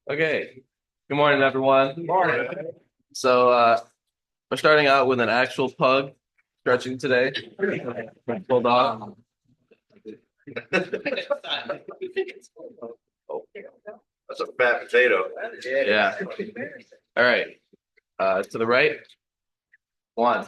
Okay, good morning, everyone. Morning. So we're starting out with an actual pug stretching today. Bulldog. That's a fat potato. Yeah. All right. To the right. 1,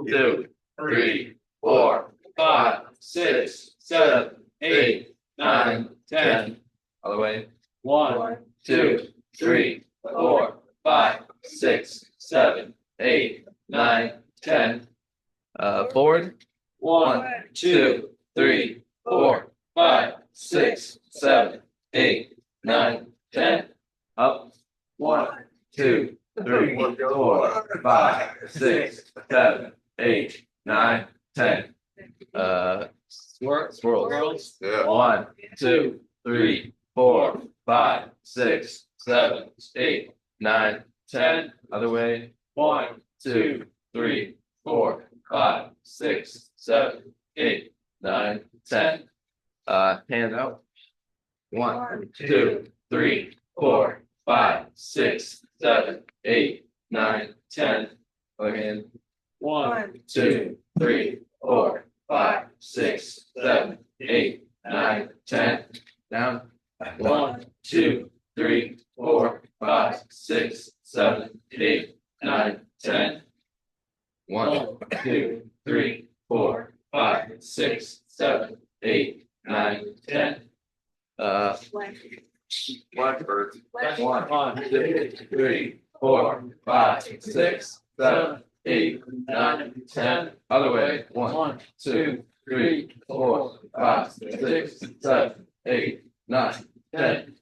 2, 3, 4, 5, 6, 7, 8, 9, 10. Other way. 1, 2, 3, 4, 5, 6, 7, 8, 9, 10. Forward. 1, 2, 3, 4, 5, 6, 7, 8, 9, 10. Up. 1, 2, 3, 4, 5, 6, 7, 8, 9, 10. Swirls. Yeah. 1, 2, 3, 4, 5, 6, 7, 8, 9, 10. Other way. 1, 2, 3, 4, 5, 6, 7, 8, 9, 10. Hand out. 1, 2, 3, 4, 5, 6, 7, 8, 9, 10. Other hand. 1, 2, 3, 4, 5, 6, 7, 8, 9, 10. Down. 1, 2, 3, 4, 5, 6, 7, 8, 9, 10. 1, 2, 3, 4, 5, 6, 7, 8, 9, 10. Blackbird. 1, 2, 3, 4, 5, 6, 7, 8, 9, 10. Other way. 1, 2, 3, 4, 5, 6, 7, 8, 9, 10.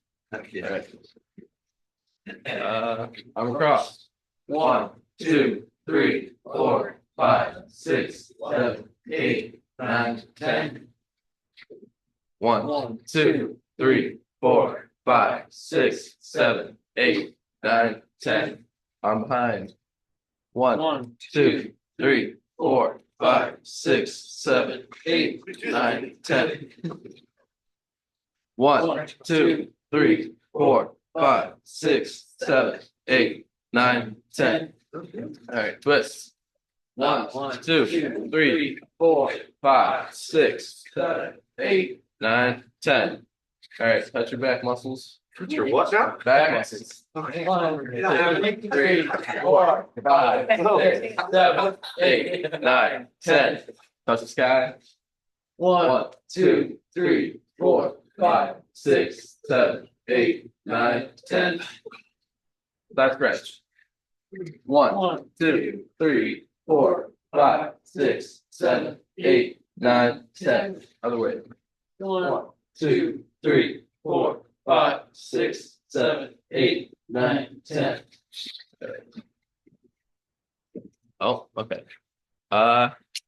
I'm across. 1, 2, 3, 4, 5, 6, 7, 8, 9, 10. 1, 2, 3, 4, 5, 6, 7, 8, 9, 10. I'm behind. 1, 2, 3, 4, 5, 6, 7, 8, 9, 10. 1, 2, 3, 4, 5, 6, 7, 8, 9, 10. All right, twist. 1, 2, 3, 4, 5, 6, 7, 8, 9, 10. All right, touch your back muscles. Your what now? Back muscles. 1, 2, 3, 4, 5, 6, 7, 8, 9, 10. Touch the sky. 1, 2, 3, 4, 5, 6, 7, 8, 9, 10. That's stretch. 1, 2, 3, 4, 5, 6, 7, 8, 9, 10. Other way. 1, 2, 3, 4, 5, 6, 7, 8, 9, 10. Oh, okay.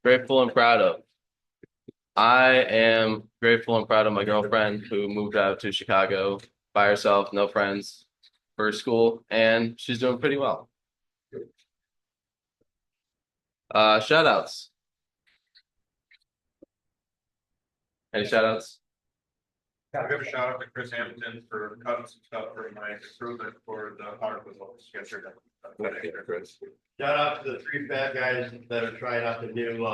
Grateful and proud of. I am grateful and proud of my girlfriend who moved out to Chicago by herself, no friends, for school, and she's doing pretty well. Shout outs. Any shout outs? I'll give a shout out to Chris Hampton for cutting some stuff for my improvement for the hard results yesterday. Shout out to the three fat guys that are trying out the new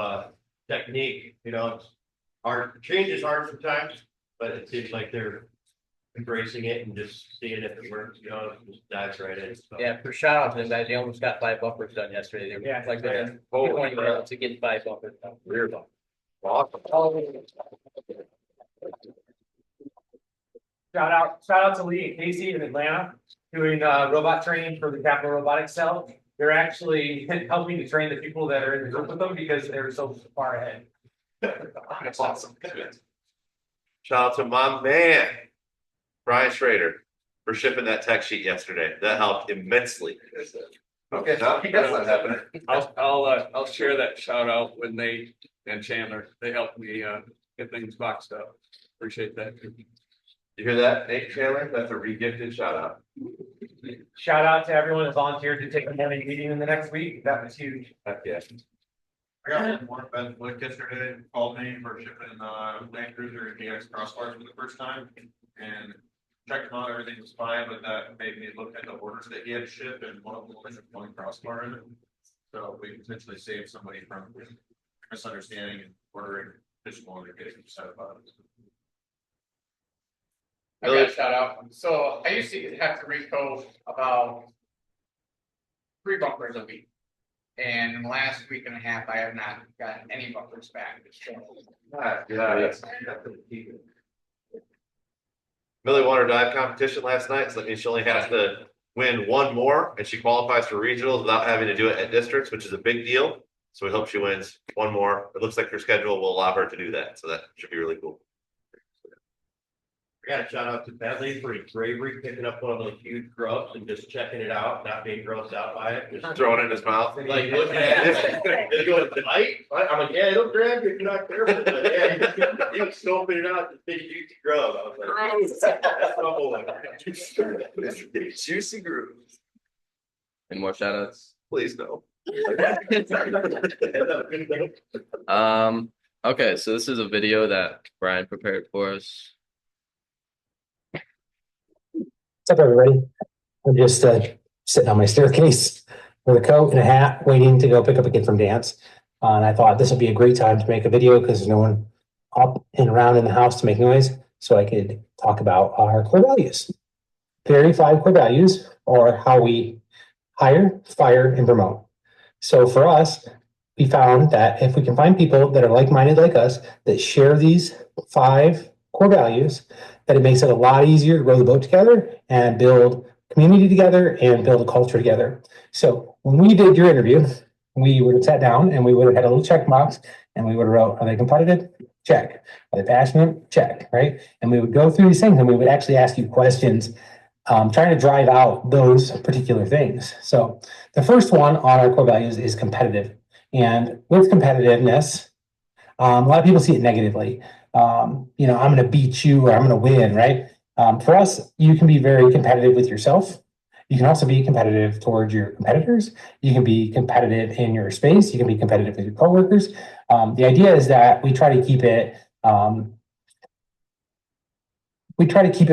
technique. You know, it's hard. Change is hard sometimes, but it seems like they're embracing it and just seeing if it works. You know, it just dives right in. So. Yeah, for shout out to them guys, they almost got 5 bumpers done yesterday. They were like that. Holy crap. To get 5 bumpers done. Weird. Awesome. Shout out to Lee and Casey in Atlanta doing robot training for the Capital Robotics Cell. They're actually helping to train the people that are in the group with them because they're so far ahead. That's awesome. Shout out to my man, Brian Schrader, for shipping that tech sheet yesterday. That helped immensely. Okay, that's not happening. I'll share that shout out with Nate and Chandler. They helped me get things boxed up. Appreciate that. You hear that, Nate Chandler? That's a re-gifted shout out. Shout out to everyone that volunteered to take the morning meeting in the next week. That was huge. Heck yeah. I got one Ben Flick yesterday, called me for shipping Land Cruiser and DX crossbars for the first time. And checked them out, everything was fine, but that made me look at the orders that he had shipped, and one of them was a going crossbar in it. So we can potentially save somebody from misunderstanding and ordering additional and getting upset about it. I got a shout out. So I used to have to repo about 3 bumpers a week. And in the last week and a half, I have not gotten any bumpers back. Millie won her dive competition last night, so that means she only has to win one more, and she qualifies for regionals without having to do it at districts, which is a big deal. So we hope she wins one more. It looks like her schedule will allow her to do that, so that should be really cool. I got a shout out to Bentley for his bravery, picking up one of those huge grubs and just checking it out, not being grossed out by it, just throwing it in his mouth. Like looking at it, it's going to bite. I'm like, yeah, it'll grab you if you're not careful. But yeah, he was scoping it out, this big juicy grub. I was like, Juicy groove. Any more shout outs? please no. Okay, so this is a video that Brian prepared for us. What's up, everybody? I'm just sitting on my staircase with a coat and a hat, waiting to go pick up a kid from dance. And I thought this would be a great time to make a video because there's no one up and around in the house to make noise, so I could talk about our core values. Very 5 core values are how we hire, fire, and promote. So for us, we found that if we can find people that are like-minded like us, that share these 5 core values, that it makes it a lot easier to row the boat together and build community together and build a culture together. So when we did your interview, we would have sat down and we would have had a little check box and we would have wrote, are they competitive? Check. Are they passionate? Check, right? And we would go through these things and we would actually ask you questions, trying to drive out those particular things. So the first one on our core values is competitive. And with competitiveness, a lot of people see it negatively. I'm going to beat you or I'm going to win, right? For us, you can be very competitive with yourself. You can also be competitive towards your competitors. You can be competitive in your space. You can be competitive with your coworkers. The idea is that we try to keep it,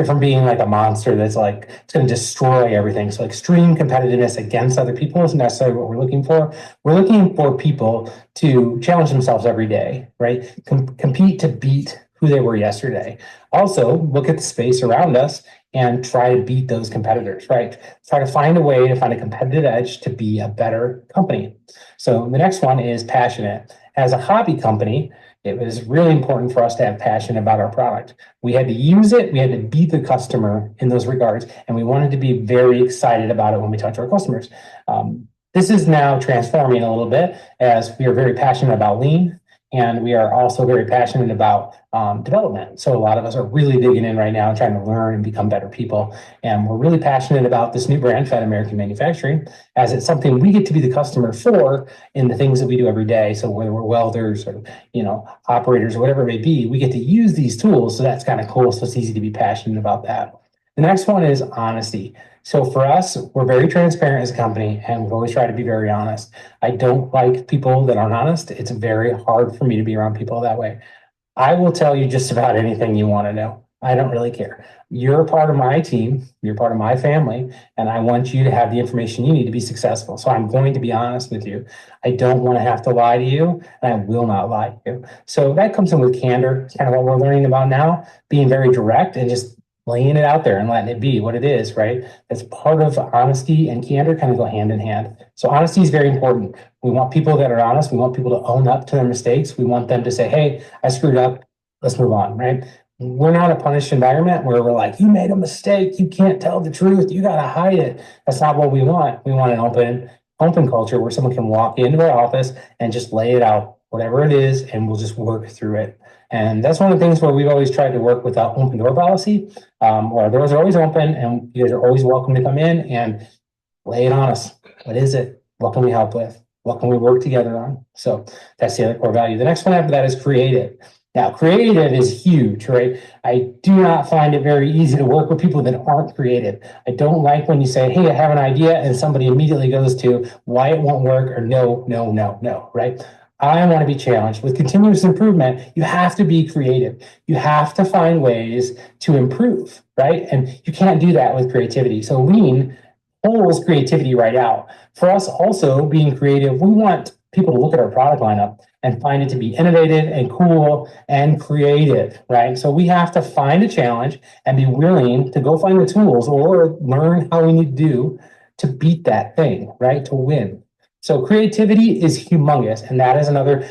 from being like a monster that's like, it's going to destroy everything. So extreme competitiveness against other people isn't necessarily what we're looking for. We're looking for people to challenge themselves every day, right? Compete to beat who they were yesterday. Also, look at the space around us and try to beat those competitors, right? Try to find a way to find a competitive edge to be a better company. So the next one is passionate. As a hobby company, it was really important for us to have passion about our product. We had to use it, we had to beat the customer in those regards, and we wanted to be very excited about it when we talk to our customers. This is now transforming a little bit as we are very passionate about lean, and we are also very passionate about development. So a lot of us are really digging in right now and trying to learn and become better people. And we're really passionate about this new brand, Fat American Manufacturing, as it's something we get to be the customer for in the things that we do every day. So whether we're welders or, operators or whatever it may be, we get to use these tools. So that's kind of cool. So it's easy to be passionate about that. The next one is honesty. So for us, we're very transparent as a company, and we've always tried to be very honest. I don't like people that aren't honest. It's very hard for me to be around people that way. I will tell you just about anything you want to know. I don't really care. You're a part of my team. You're part of my family, and I want you to have the information you need to be successful. So I'm going to be honest with you. I don't want to have to lie to you, and I will not lie to you. So that comes in with candor. It's kind of what we're learning about now, being very direct and just laying it out there and letting it be what it is, right? That's part of honesty and candor kind of go hand in hand. So honesty is very important. We want people that are honest. We want people to own up to their mistakes. We want them to say, hey, I screwed up. Let's move on, right? We're not a punished environment where we're like, you made a mistake. You can't tell the truth. You got to hide it. That's not what we want. We want an open culture where someone can walk into our office and just lay it out, whatever it is, and we'll just work through it. And that's one of the things where we've always tried to work with our open door policy, where our doors are always open and you guys are always welcome to come in and lay it on us. What is it? What can we help with? What can we work together on? So that's the other core value. The next one after that is creative. Now, creative is huge, right? I do not find it very easy to work with people that aren't creative. I don't like when you say, hey, I have an idea, and somebody immediately goes to why it won't work or no, right? I want to be challenged. With continuous improvement, you have to be creative. You have to find ways to improve, right? And you can't do that with creativity. So lean pulls creativity right out. For us also being creative, we want people to look at our product lineup and find it to be innovative and cool and creative, right? So we have to find a challenge and be willing to go find the tools or learn how we need to do to beat that thing, right? To win. So creativity is humongous, and that is another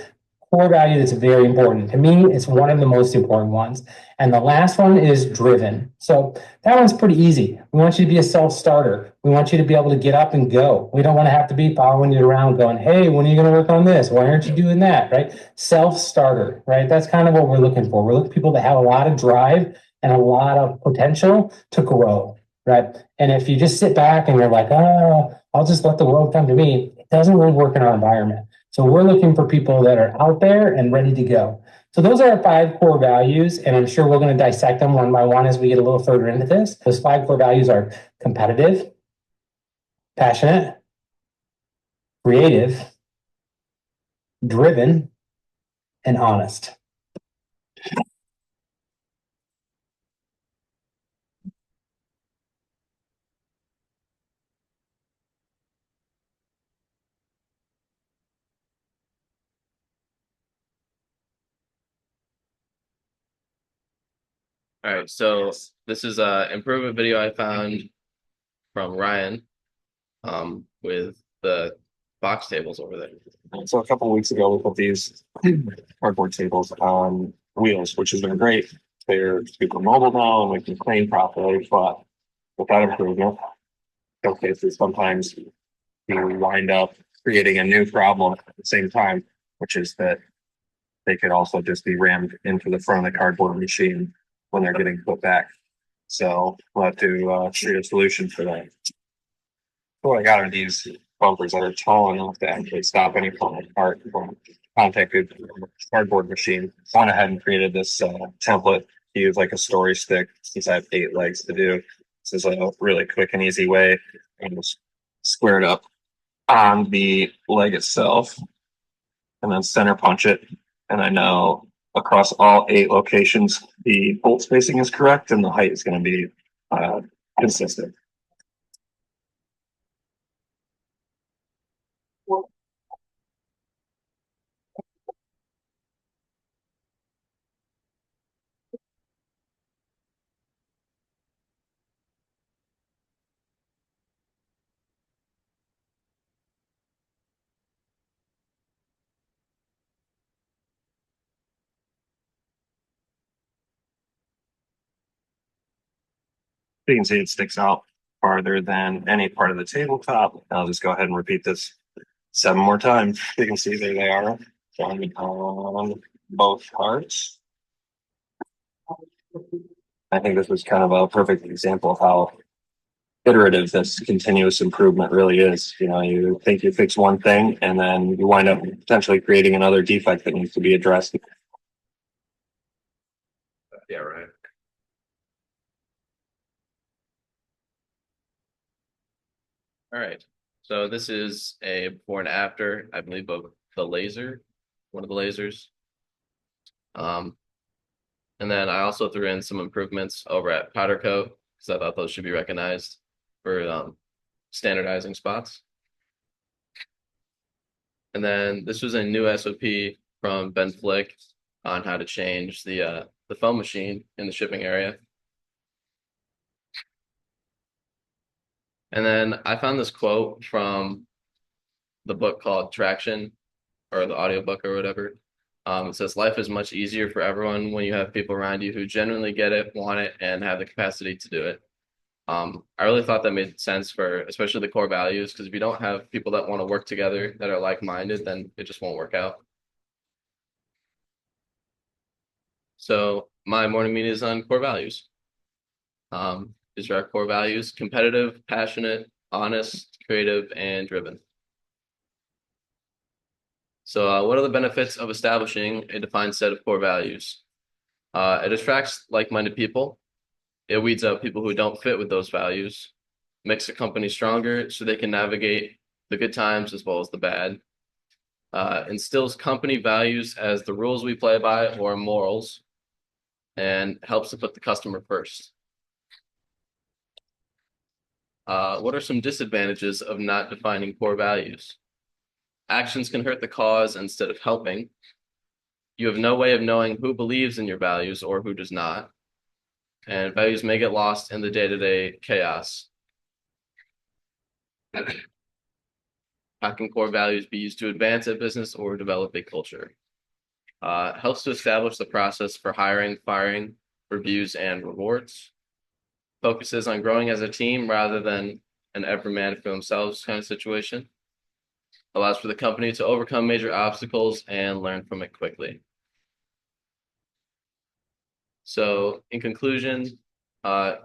core value that's very important. To me, it's one of the most important ones. And the last one is driven. So that one's pretty easy. We want you to be a self-starter. We want you to be able to get up and go. We don't want to have to be following you around going, hey, when are you going to work on this? Why aren't you doing that? Right? Self-starter, right? That's kind of what we're looking for. We're looking for people that have a lot of drive and a lot of potential to grow, right? And if you just sit back and you're like, oh, I'll just let the world come to me, it doesn't really work in our environment. So we're looking for people that are out there and ready to go. So those are our 5 core values, and I'm sure we're going to dissect them one by one as we get a little further into this. Those 5 core values are competitive, passionate, creative, driven, and honest. All right, so this is a improvement video I found from Ryan, with the box tables over there. So a couple of weeks ago, we put these cardboard tables on wheels, which has been great. They're super mobile now, and we can clean properly. But with that improvement, showcases sometimes you wind up creating a new problem at the same time, which is that they could also just be rammed into the front of the cardboard machine when they're getting put back. So we'll have to create a solution for that. So what I got are these bumpers that are tall enough to actually stop any form of part from contacted cardboard machine. So I went ahead and created this template to use like a story stick, since I have 8 legs to do. This is a really quick and easy way. And just square it up on the leg itself and then center punch it. And I know across all 8 locations, the bolt spacing is correct and the height is going to be consistent. You can see it sticks out farther than any part of the tabletop. I'll just go ahead and repeat this 7 more times. You can see there they are on both parts. I think this was kind of a perfect example of how iterative this continuous improvement really is. You know, you think you fix one thing and then you wind up potentially creating another defect that needs to be addressed. Yeah, right. All right, so this is a before and after, I believe, of the laser, one of the lasers. And then I also threw in some improvements over at Powder Coat because I thought those should be recognized for standardizing spots. And then this was a new SOP from Ben Flick on how to change the foam machine in the shipping area. And then I found this quote from the book called Traction, or the audiobook or whatever. It says, life is much easier for everyone when you have people around you who genuinely get it, want it, and have the capacity to do it. I really thought that made sense for especially the core values, because if you don't have people that want to work together that are like-minded, then it just won't work out. So my morning meeting is on core values. These are our core values: competitive, passionate, honest, creative, and driven. So what are the benefits of establishing a defined set of core values? It attracts like-minded people. It weeds out people who don't fit with those values, makes the company stronger so they can navigate the good times as well as the bad, instills company values as the rules we play by or morals, and helps to put the customer first. What are some disadvantages of not defining core values? Actions can hurt the cause instead of helping. You have no way of knowing who believes in your values or who does not. And values may get lost in the day-to-day chaos. How can core values be used to advance a business or develop a culture? Helps to establish the process for hiring, firing, reviews, and rewards. Focuses on growing as a team rather than an every man for themselves kind of situation. Allows for the company to overcome major obstacles and learn from it quickly. So in conclusion,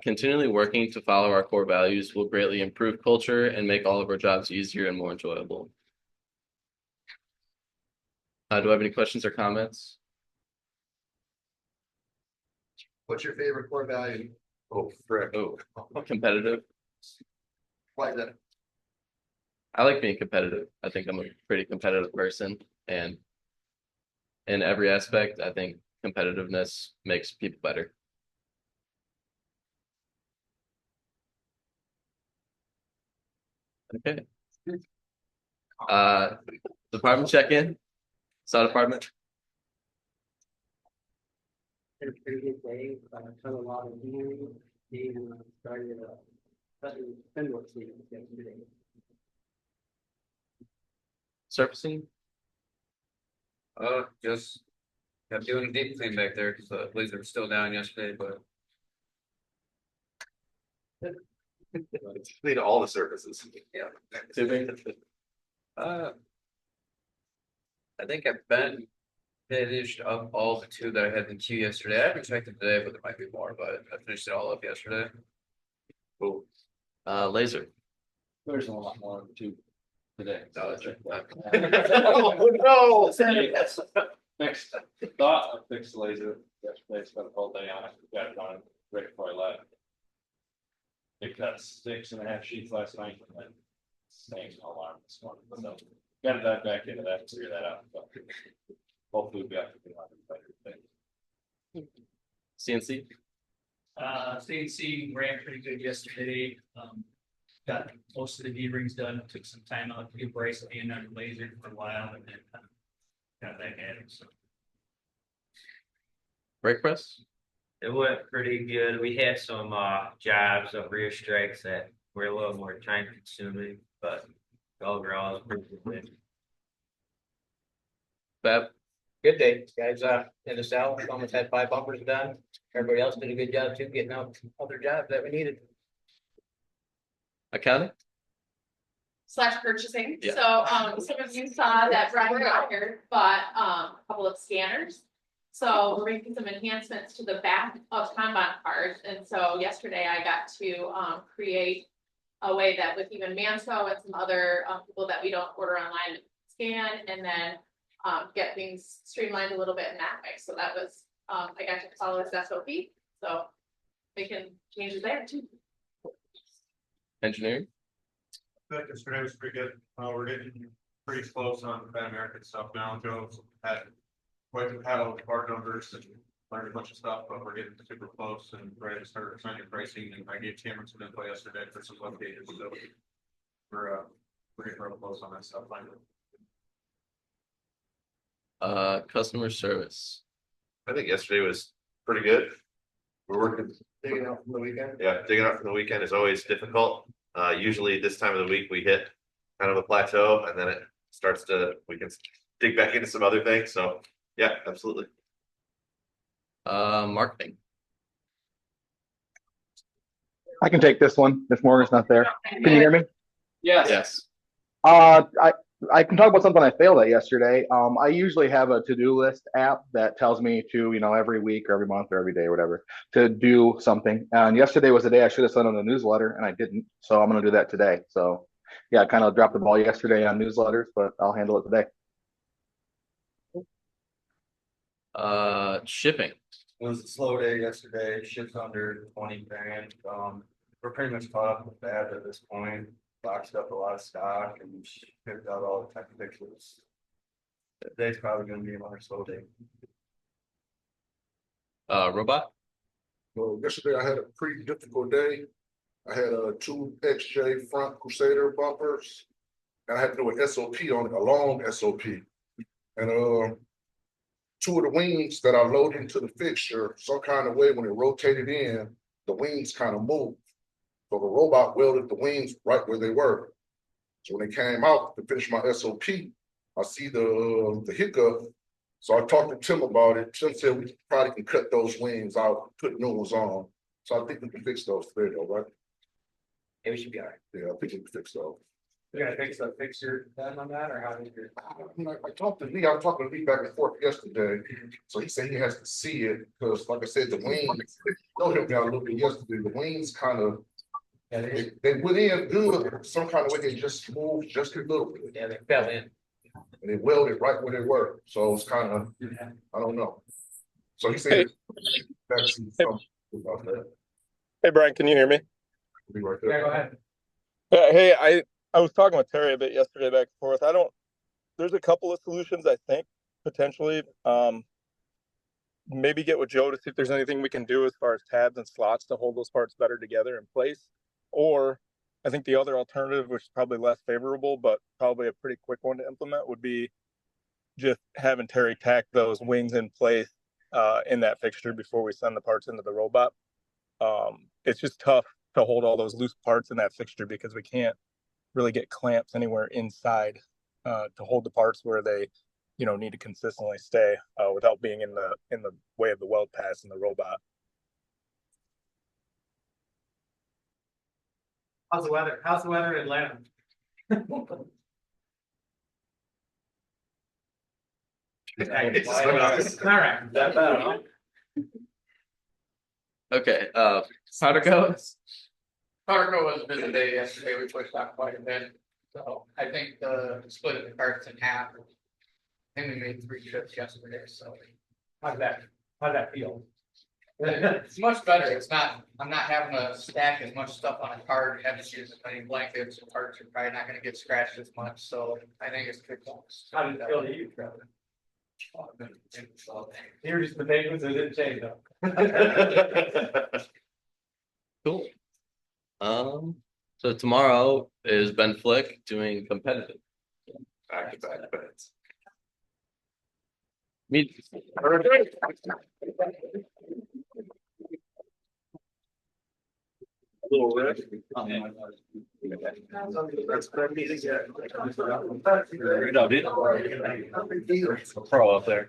continually working to follow our core values will greatly improve culture and make all of our jobs easier and more enjoyable. Do I have any questions or comments? What's your favorite core value? Oh, frick. Oh, competitive. Why is that? I like being competitive. I think I'm a pretty competitive person, and in every aspect, I think competitiveness makes people better. Okay. Department check-in. Saw department. Pretty good day, done a lot of hearing, and started Fenwick season yesterday. Surfacing. Just kept doing a deep clean back there because the blades were still down yesterday, but Clean all the surfaces. yeah. Tubing. I think I've been finished up all the two that I had in queue yesterday. I haven't checked it today, but there might be more, but I finished it all up yesterday. Cool. Laser. There's a lot more too today. No, that's right. Oh, no. Fixed, thought I fixed the laser yesterday, spent the whole day on it, got it on right before I left. It cut 6.5 sheets last night and then staying alarm this morning, so gotta dive back into that, and figure that out. But hopefully we got to be on better thing. CNC. CNC ran pretty good yesterday, got most of the D rings done, took some time out to give Bryce a hand on the laser for a while, and then got back at it, so. Brake press. It went pretty good. We had some jobs of rear strikes that were a little more time consuming, but overall it was pretty good. Bab. Good day, guys, in the south, almost had 5 bumpers done. Everybody else did a good job too, getting out other jobs that we needed. Accounting. / purchasing. Yeah. So some of you saw that Brian Rocker bought a couple of scanners. So we're making some enhancements to the back of Kanban cards. And so yesterday I got to create a way that with even Manso and some other people that we don't order online scan, and then get things streamlined a little bit in that way. So that was I got to follow this SOP. So making changes there too. Engineering. I think yesterday was pretty good. We're getting pretty close on the Pan American stuff now. Joe's had quite a paddle of part numbers and learned a bunch of stuff, but we're getting super close and ready to start signing pricing. And I gave Cameron some info yesterday for some updates, so we're getting real close on that stuff finally. Customer service. I think yesterday was pretty good. We're working. Digging out from the weekend? Yeah, digging out from the weekend is always difficult. Usually this time of the week, we hit kind of a plateau and then it starts to, we can dig back into some other things. So yeah, absolutely. Marketing. I can take this one if Morgan's not there. Can you hear me? Yes. Yes. I can talk about something I failed at yesterday. I usually have a to-do list app that tells me to, every week or every month or every day or whatever, to do something. And yesterday was the day I should have sent out a newsletter and I didn't. So I'm going to do that today. So yeah, I kind of dropped the ball yesterday on newsletters, but I'll handle it today. Shipping. It was a slow day yesterday, shipped under 20 grand. We're pretty much caught up with that at this point. Boxed up a lot of stock and picked out all the tech pictures. Today's probably gonna be another slow day. Robot. Well, yesterday I had a pretty difficult day. I had two XJ front Crusader bumpers. And I had to do an SOP on it, a long SOP. And two of the wings that I loaded into the fixture, some kind of way when it rotated in, the wings kind of moved. So the robot welded the wings right where they were. So when they came out to finish my SOP, I see the hiccup. So I talked to Tim about it. Tim said we probably can cut those wings out, put new ones on. So I think we can fix those today, though, right? Yeah, we should be all right. Yeah, I think we can fix those. You're gonna fix the fixture done on that, or how did you? I talked to Lee, I was talking to Lee back and forth yesterday, so he said he has to see it, because like I said, the wings, don't help me out a little bit yesterday, the wings kind of, they went in good, some kind of way, they just moved just a little bit. Yeah, they fell in. And they welded right where they were, so it's kind of, I don't know. So he said, that's something about that. Hey, Brian, can you hear me? Be right Yeah, there. go ahead. Hey, I was talking with Terry a bit yesterday back and forth. There's a couple of solutions, I think, potentially. Maybe get with Joe to see if there's anything we can do as far as tabs and slots to hold those parts better together in place. Or I think the other alternative, which is probably less favorable, but probably a pretty quick one to implement, would be just having Terry tack those wings in place in that fixture before we send the parts into the robot. It's just tough to hold all those loose parts in that fixture because we can't really get clamps anywhere inside to hold the parts where they, need to consistently stay without being in the way of the weld pass in the robot. How's the weather? How's the weather in Atlanta? All right. That better, huh? Okay, how'd it go? Cargo was a busy day yesterday, we pushed out quite a bit, so I think the split of the carts in half. I think we made 3 trips yesterday, so. How'd that feel? It's much better, I'm not having to stack as much stuff on a cart, have to use as many blankets, parts are probably not gonna get scratched as much, so I think it's good. How did it feel to you, Trevor? You were just the big ones, it didn't change though. Cool. So tomorrow is Ben Flick doing competitive. Back to back bets. Meet. Little red. Pro up there.